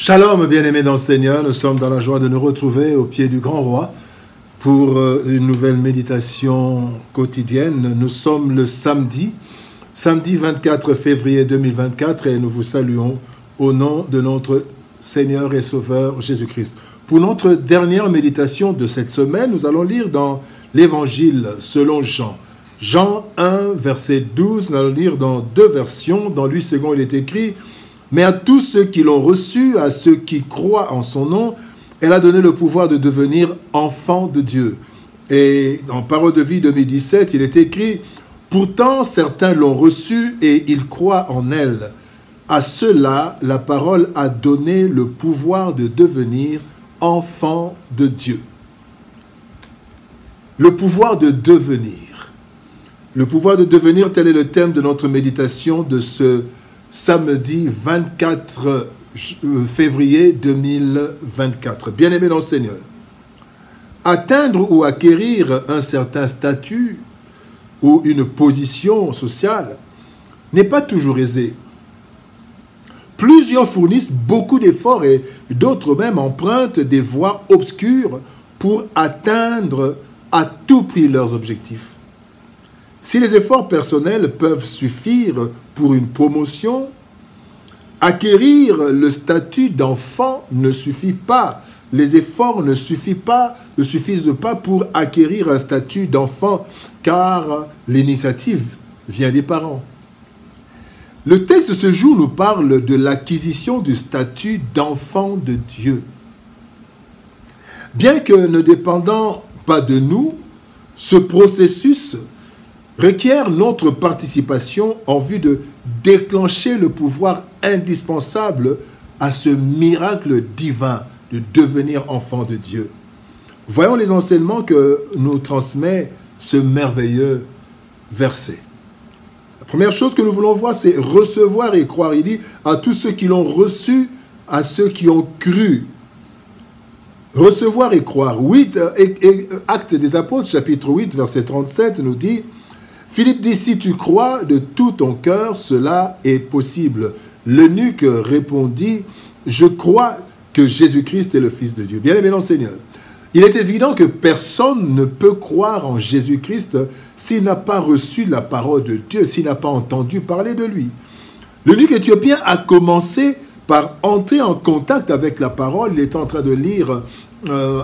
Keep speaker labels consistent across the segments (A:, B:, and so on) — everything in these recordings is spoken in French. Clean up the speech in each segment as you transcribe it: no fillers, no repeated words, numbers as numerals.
A: Shalom, bien-aimés dans le Seigneur, nous sommes dans la joie de nous retrouver au pied du Grand Roi pour une nouvelle méditation quotidienne. Nous sommes le samedi 24 février 2024 et nous vous saluons au nom de notre Seigneur et Sauveur Jésus-Christ. Pour notre dernière méditation de cette semaine, nous allons lire dans l'Évangile selon Jean. Jean 1, verset 12, nous allons lire dans deux versions. Dans lui second, il est écrit: mais à tous ceux qui l'ont reçu, à ceux qui croient en son nom, elle a donné le pouvoir de devenir enfants de Dieu. Et dans Parole de vie 2017, il est écrit: pourtant certains l'ont reçu et ils croient en elle. À ceux-là, la parole a donné le pouvoir de devenir enfants de Dieu. Le pouvoir de devenir. Le pouvoir de devenir, tel est le thème de notre méditation de ce samedi 24 février 2024. Bien-aimés dans le Seigneur, atteindre ou acquérir un certain statut ou une position sociale n'est pas toujours aisé. Plusieurs fournissent beaucoup d'efforts et d'autres même empruntent des voies obscures pour atteindre à tout prix leurs objectifs. Si les efforts personnels peuvent suffire pour une promotion, acquérir le statut d'enfant ne suffit pas. Les efforts ne suffisent pas pour acquérir un statut d'enfant, car l'initiative vient des parents. Le texte de ce jour nous parle de l'acquisition du statut d'enfant de Dieu. Bien que ne dépendant pas de nous, ce processus requiert notre participation en vue de déclencher le pouvoir indispensable à ce miracle divin de devenir enfant de Dieu. Voyons les enseignements que nous transmet ce merveilleux verset. La première chose que nous voulons voir, c'est recevoir et croire. Il dit à tous ceux qui l'ont reçu, à ceux qui ont cru. Recevoir et croire. Actes des Apôtres, chapitre 8, verset 37, nous dit: Philippe dit, si tu crois de tout ton cœur, cela est possible. L'eunuque répondit, je crois que Jésus-Christ est le Fils de Dieu. Bien-aimé dans le Seigneur, il est évident que personne ne peut croire en Jésus-Christ s'il n'a pas reçu la parole de Dieu, s'il n'a pas entendu parler de lui. L'eunuque éthiopien a commencé par entrer en contact avec la parole. Il est en train de lire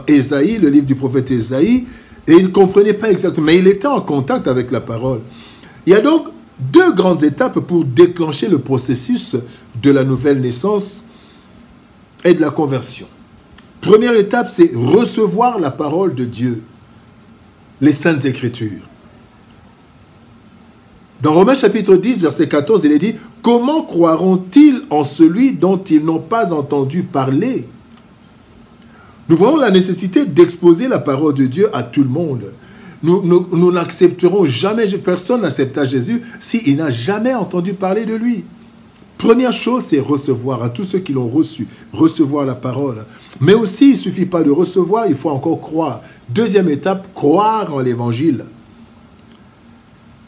A: Ésaïe, le livre du prophète Ésaïe, et il ne comprenait pas exactement, mais il était en contact avec la parole. Il y a donc deux grandes étapes pour déclencher le processus de la nouvelle naissance et de la conversion. Première étape, c'est recevoir la parole de Dieu, les Saintes Écritures. Dans Romains chapitre 10, verset 14, il est dit: « Comment croiront-ils en celui dont ils n'ont pas entendu parler ?» Nous voyons la nécessité d'exposer la parole de Dieu à tout le monde. Nous n'accepterons jamais, personne n'acceptera Jésus s'il n'a jamais entendu parler de lui. Première chose, c'est recevoir, à tous ceux qui l'ont reçu, recevoir la parole. Mais aussi, il ne suffit pas de recevoir, il faut encore croire. Deuxième étape, croire en l'évangile.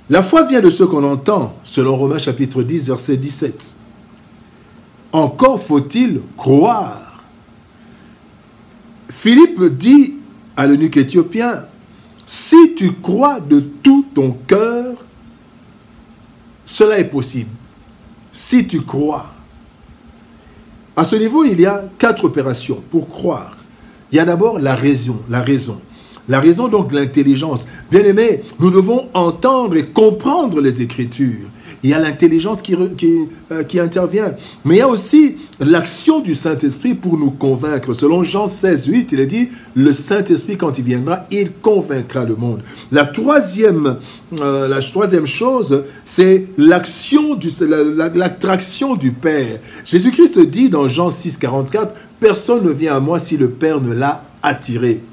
A: La foi vient de ce qu'on entend, selon Romains chapitre 10, verset 17. Encore faut-il croire. Philippe dit à l'eunuque éthiopien: si tu crois de tout ton cœur, cela est possible. Si tu crois. À ce niveau, il y a 4 opérations pour croire. Il y a d'abord la raison. La raison, donc, de l'intelligence. Bien-aimés, nous devons entendre et comprendre les Écritures. Il y a l'intelligence qui intervient. Mais il y a aussi l'action du Saint-Esprit pour nous convaincre. Selon Jean 16, 8, il est dit: le Saint-Esprit, quand il viendra, il convaincra le monde. La troisième chose, c'est l'attraction du Père. Jésus-Christ dit dans Jean 6, 44, « Personne ne vient à moi si le Père ne l'a attiré. »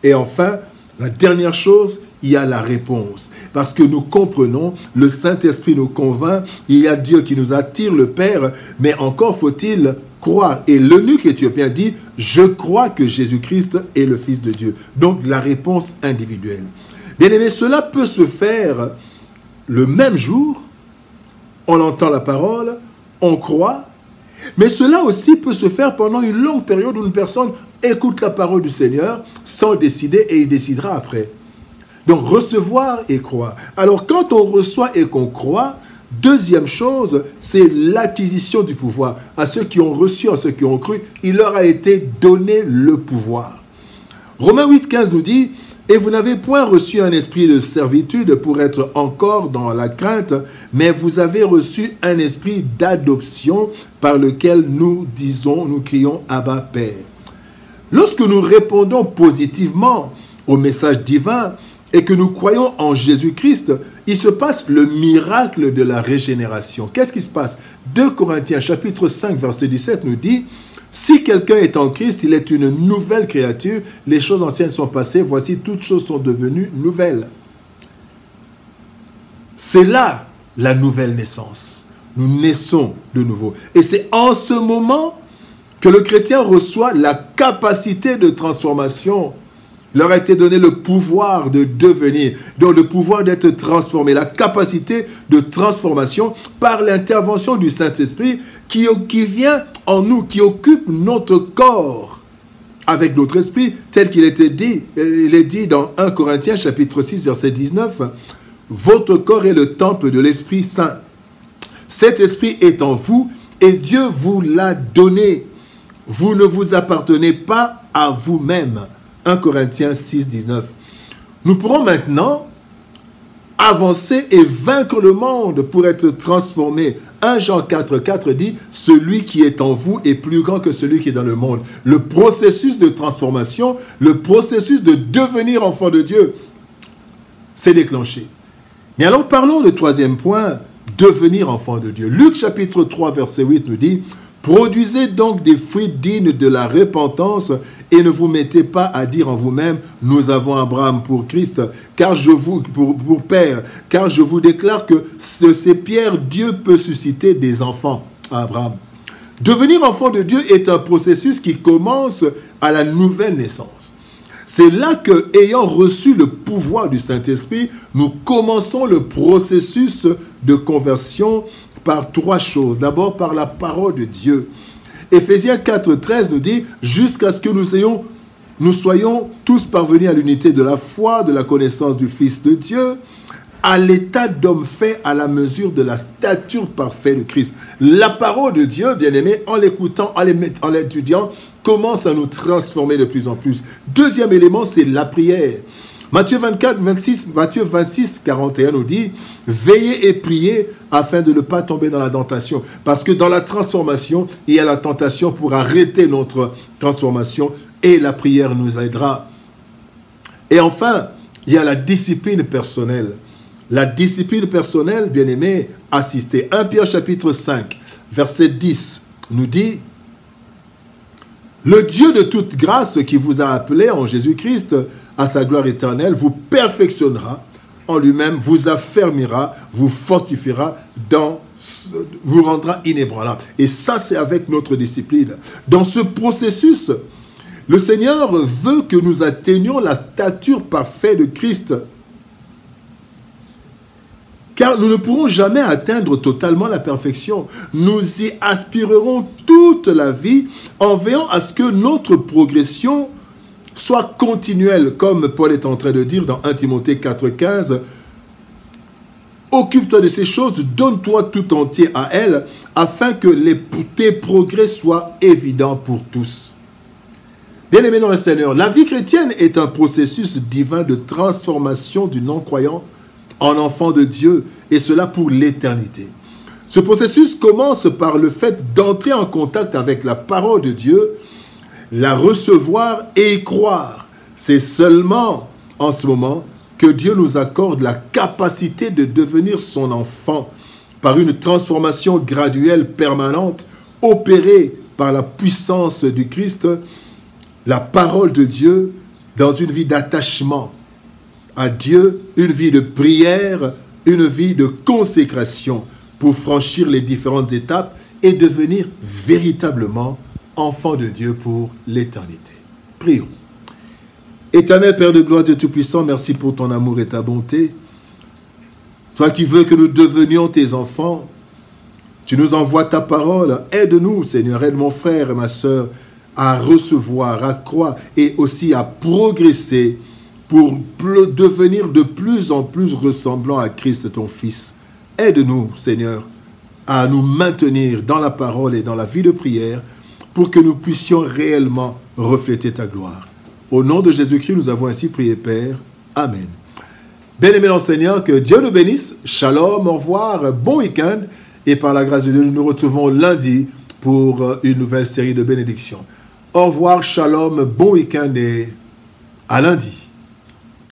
A: Et enfin, la dernière chose, il y a la réponse. Parce que nous comprenons, le Saint-Esprit nous convainc, il y a Dieu qui nous attire, le Père, mais encore faut-il croire. Et l'eunuque éthiopien dit: je crois que Jésus-Christ est le Fils de Dieu. Donc la réponse individuelle. Bien aimé, cela peut se faire le même jour. On entend la parole, on croit, Mais cela aussi peut se faire pendant une longue période où une personne écoute la parole du Seigneur sans décider et il décidera après. Donc, recevoir et croire. Alors, quand on reçoit et qu'on croit, deuxième chose, c'est l'acquisition du pouvoir. À ceux qui ont reçu, à ceux qui ont cru, il leur a été donné le pouvoir. Romains 8,15 nous dit « Et vous n'avez point reçu un esprit de servitude pour être encore dans la crainte, mais vous avez reçu un esprit d'adoption par lequel nous disons, nous crions Abba Père. » Lorsque nous répondons positivement au message divin et que nous croyons en Jésus-Christ, il se passe le miracle de la régénération. Qu'est-ce qui se passe? 2 Corinthiens chapitre 5 verset 17 nous dit « Si quelqu'un est en Christ, il est une nouvelle créature. Les choses anciennes sont passées, voici toutes choses sont devenues nouvelles. » C'est là la nouvelle naissance. Nous naissons de nouveau. Et c'est en ce moment que le chrétien reçoit la capacité de transformation. Il leur a été donné le pouvoir de devenir, donc le pouvoir d'être transformé, la capacité de transformation par l'intervention du Saint-Esprit qui vient en nous, qui occupe notre corps avec notre esprit, tel qu'il était dit, il est dit dans 1 Corinthiens chapitre 6 verset 19, « Votre corps est le temple de l'Esprit Saint. Cet esprit est en vous et Dieu vous l'a donné. Vous ne vous appartenez pas à vous-même. » 1 Corinthiens 6, 19. Nous pourrons maintenant avancer et vaincre le monde pour être transformés. 1 Jean 4, 4 dit « Celui qui est en vous est plus grand que celui qui est dans le monde. » Le processus de transformation, le processus de devenir enfant de Dieu, s'est déclenché. Mais alors parlons du troisième point, devenir enfant de Dieu. Luc chapitre 3, verset 8 nous dit « Produisez donc des fruits dignes de la repentance et ne vous mettez pas à dire en vous-même, nous avons Abraham pour Christ, pour Père, car je vous déclare que ces pierres, Dieu peut susciter des enfants à Abraham. » Devenir enfant de Dieu est un processus qui commence à la nouvelle naissance. C'est là que, ayant reçu le pouvoir du Saint-Esprit, nous commençons le processus de conversion par trois choses. D'abord, par la parole de Dieu. Éphésiens 4, 13 nous dit « Jusqu'à ce que nous soyons tous parvenus à l'unité de la foi, de la connaissance du Fils de Dieu, à l'état d'homme fait à la mesure de la stature parfaite de Christ. » La parole de Dieu, bien-aimé, en l'écoutant, en l'étudiant, commence à nous transformer de plus en plus. Deuxième élément, c'est la prière. Matthieu 26, 41 nous dit « Veillez et priez afin de ne pas tomber dans la tentation. » Parce que dans la transformation, il y a la tentation pour arrêter notre transformation et la prière nous aidera. Et enfin, il y a la discipline personnelle. La discipline personnelle, bien-aimé, assistée. 1 Pierre chapitre 5, verset 10 nous dit « Le Dieu de toute grâce qui vous a appelé en Jésus-Christ à sa gloire éternelle, vous perfectionnera en lui-même, vous affermira, vous fortifiera, vous rendra inébranlable. » Et ça, c'est avec notre discipline. Dans ce processus, le Seigneur veut que nous atteignions la stature parfaite de Christ. Car nous ne pourrons jamais atteindre totalement la perfection. Nous y aspirerons toute la vie en veillant à ce que notre progression soit continuelle, comme Paul est en train de dire dans 1 Timothée 4,15. « Occupe-toi de ces choses, donne-toi tout entier à elles, afin que tes progrès soient évidents pour tous. » Bien-aimés dans le Seigneur, la vie chrétienne est un processus divin de transformation du non-croyant en enfant de Dieu, et cela pour l'éternité. Ce processus commence par le fait d'entrer en contact avec la parole de Dieu, la recevoir et y croire. C'est seulement en ce moment que Dieu nous accorde la capacité de devenir son enfant par une transformation graduelle permanente opérée par la puissance du Christ, la parole de Dieu dans une vie d'attachement à Dieu, une vie de prière, une vie de consécration pour franchir les différentes étapes et devenir véritablement enfant de Dieu pour l'éternité. Prions. Éternel Père de gloire, Dieu Tout-Puissant, merci pour ton amour et ta bonté. Toi qui veux que nous devenions tes enfants, Tu nous envoies ta parole. Aide-nous, Seigneur. Aide mon frère et ma soeur à recevoir, à croire et aussi à progresser pour devenir de plus en plus ressemblant à Christ, ton Fils. Aide-nous, Seigneur, à nous maintenir dans la parole et dans la vie de prière pour que nous puissions réellement refléter ta gloire. Au nom de Jésus-Christ, nous avons ainsi prié, Père. Amen. Bien-aimés dans le Seigneur, que Dieu nous bénisse. Shalom, au revoir, bon week-end. Et par la grâce de Dieu, nous nous retrouvons lundi pour une nouvelle série de bénédictions. Au revoir, shalom, bon week-end et à lundi.